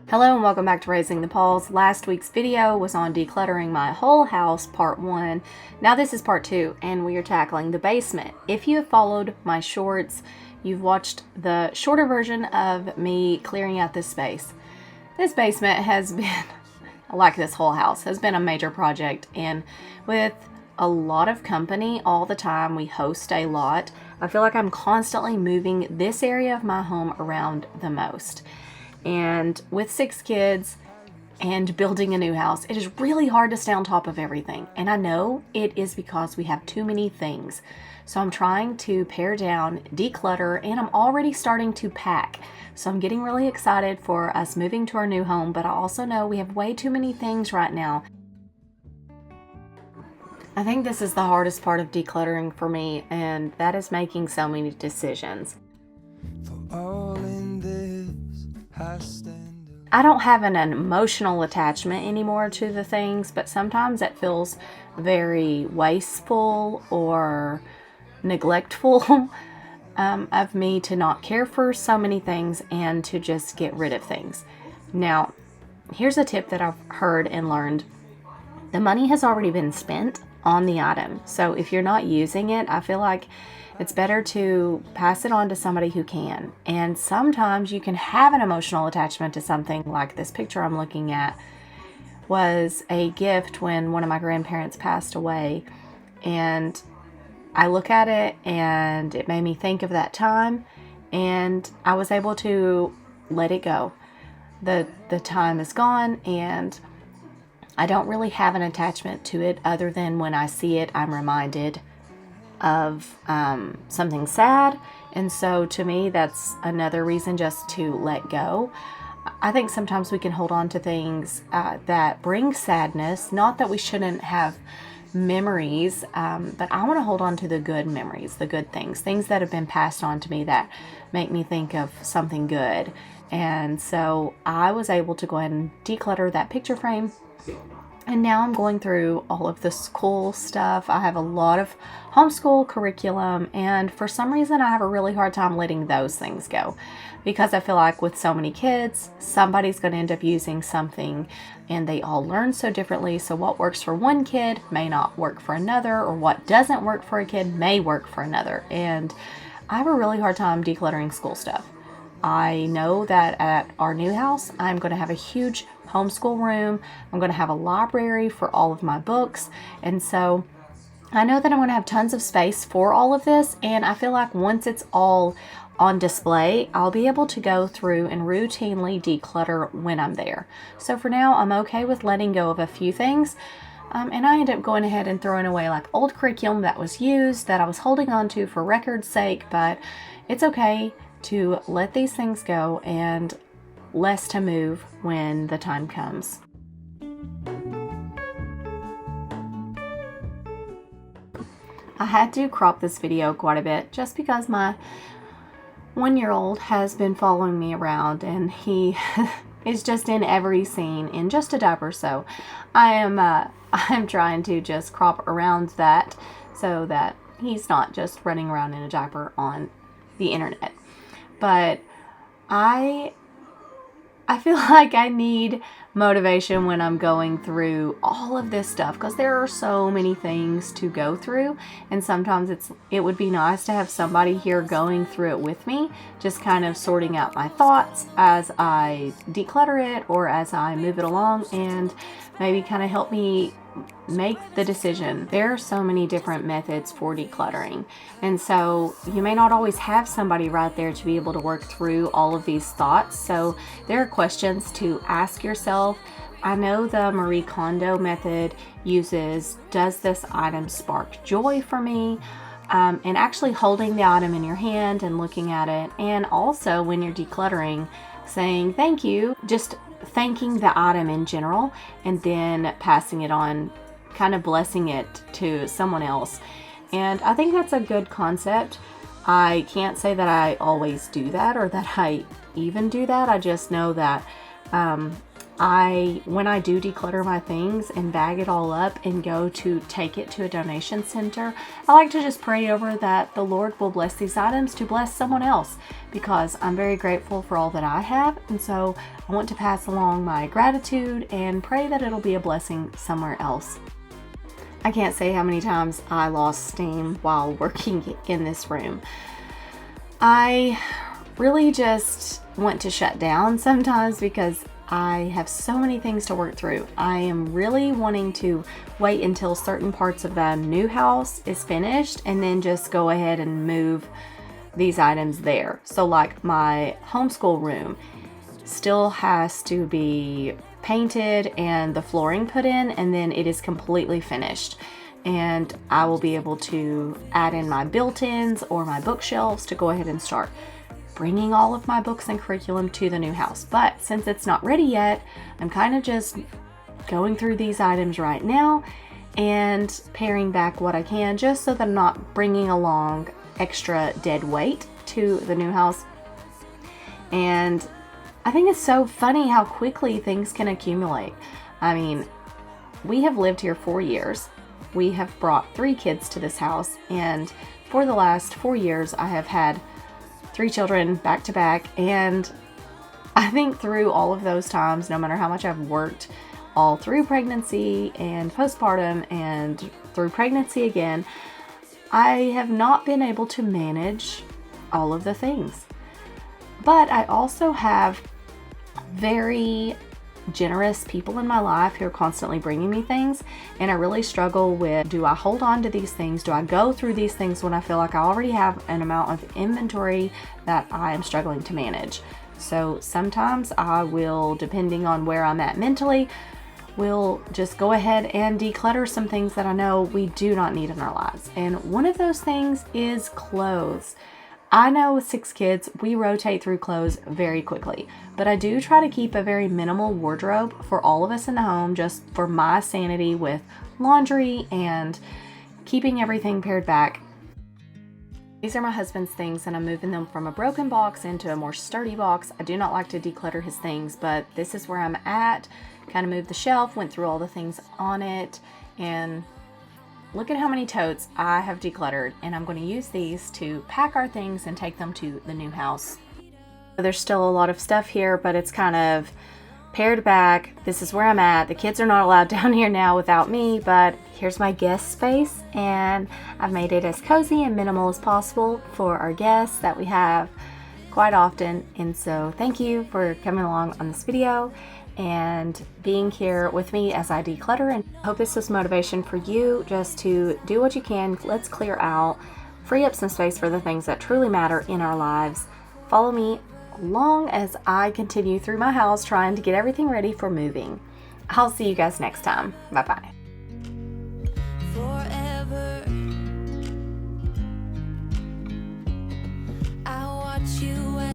Hello and welcome back to Raising the Paws. Last week's video was on decluttering my whole house, part 1. Now this is part 2, and we are tackling the basement. If you have followed my shorts, you've watched the shorter version of me clearing out this space. This basement has been, like this whole house, has been a major project, and with a lot of company all the time, we host a lot. I feel like I'm constantly moving this area of my home around the most. And with 6 kids and building a new house, it is really hard to stay on top of everything. And I know it is because we have too many things. So I'm trying to pare down, declutter, and I'm already starting to pack. So I'm getting really excited for us moving to our new home, but I also know we have way too many things right now. I think this is the hardest part of decluttering for me, and that is making so many decisions. For all in this, I don't have an emotional attachment anymore to the things, but sometimes it feels very wasteful or neglectful of me to not care for so many things and to just get rid of things. Now, here's a tip that I've heard and learned. The money has already been spent on the item. So if you're not using it, I feel like it's better to pass it on to somebody who can. And sometimes you can have an emotional attachment to something, like this picture I'm looking at was a gift when one of my grandparents passed away. And I look at it and it made me think of that time, and I was able to let it go. The time is gone, and I don't really have an attachment to it other than when I see it, I'm reminded of something sad. And so to me, that's another reason just to let go. I think sometimes we can hold on to things that bring sadness. Not that we shouldn't have memories, but I want to hold on to the good memories, the good things that have been passed on to me that make me think of something good. And so I was able to go ahead and declutter that picture frame. And now I'm going through all of the school stuff. I have a lot of homeschool curriculum, and for some reason I have a really hard time letting those things go, because I feel like with so many kids, somebody's going to end up using something, and they all learn so differently. So what works for one kid may not work for another, or what doesn't work for a kid may work for another. And I have a really hard time decluttering school stuff. I know that at our new house, I'm going to have a huge homeschool room. I'm going to have a library for all of my books. And so I know that I'm going to have tons of space for all of this. And I feel like once it's all on display, I'll be able to go through and routinely declutter when I'm there. So for now, I'm okay with letting go of a few things. And I end up going ahead and throwing away like old curriculum that was used, that I was holding on to for record's sake. But it's okay to let these things go, and less to move when the time comes. I had to crop this video quite a bit just because my 1-year-old has been following me around, and he is just in every scene in just a diaper. So I'm trying to just crop around that so that he's not just running around in a diaper on the internet. But I feel like I need motivation when I'm going through all of this stuff, because there are so many things to go through, and sometimes it would be nice to have somebody here going through it with me, just kind of sorting out my thoughts as I declutter it or as I move it along, and maybe kind of help me make the decision. There are so many different methods for decluttering, and so you may not always have somebody right there to be able to work through all of these thoughts. So there are questions to ask yourself. I know the Marie Kondo method uses, does this item spark joy for me? And actually holding the item in your hand and looking at it, and also when you're decluttering, saying thank you, just thanking the item in general, and then passing it on, kind of blessing it to someone else. And I think that's a good concept. I can't say that I always do that or that I even do that. I just know that When I do declutter my things and bag it all up and go to take it to a donation center, I like to just pray over that the Lord will bless these items to bless someone else, because I'm very grateful for all that I have. And so I want to pass along my gratitude and pray that it'll be a blessing somewhere else. I can't say how many times I lost steam while working in this room. I really just want to shut down sometimes because I have so many things to work through. I am really wanting to wait until certain parts of the new house is finished and then just go ahead and move these items there. So like my homeschool room still has to be painted and the flooring put in, and then it is completely finished. And I will be able to add in my built-ins or my bookshelves to go ahead and start bringing all of my books and curriculum to the new house. But since it's not ready yet, I'm kind of just going through these items right now and paring back what I can, just so that I'm not bringing along extra dead weight to the new house. And I think it's so funny how quickly things can accumulate. I mean, we have lived here 4 years. We have brought 3 kids to this house, and for the last 4 years I have had 3 children back to back. And I think through all of those times, no matter how much I've worked all through pregnancy and postpartum and through pregnancy again, I have not been able to manage all of the things. But I also have very generous people in my life who are constantly bringing me things, and I really struggle with, do I hold on to these things? Do I go through these things when I feel like I already have an amount of inventory that I am struggling to manage? So sometimes I will, depending on where I'm at mentally, will just go ahead and declutter some things that I know we do not need in our lives. And one of those things is clothes. I know with 6 kids, we rotate through clothes very quickly, but I do try to keep a very minimal wardrobe for all of us in the home, just for my sanity with laundry and keeping everything pared back. These are my husband's things, and I'm moving them from a broken box into a more sturdy box. I do not like to declutter his things, but this is where I'm at. Kind of moved the shelf, went through all the things on it, and look at how many totes I have decluttered, and I'm going to use these to pack our things and take them to the new house. There's still a lot of stuff here, but it's kind of pared back. This is where I'm at. The kids are not allowed down here now without me, but here's my guest space, and I've made it as cozy and minimal as possible for our guests that we have quite often. And so thank you for coming along on this video and being here with me as I declutter, and I hope this was motivation for you just to do what you can. Let's clear out, free up some space for the things that truly matter in our lives. Follow me along as I continue through my house trying to get everything ready for moving. I'll see you guys next time. Bye-bye. Forever, I watch you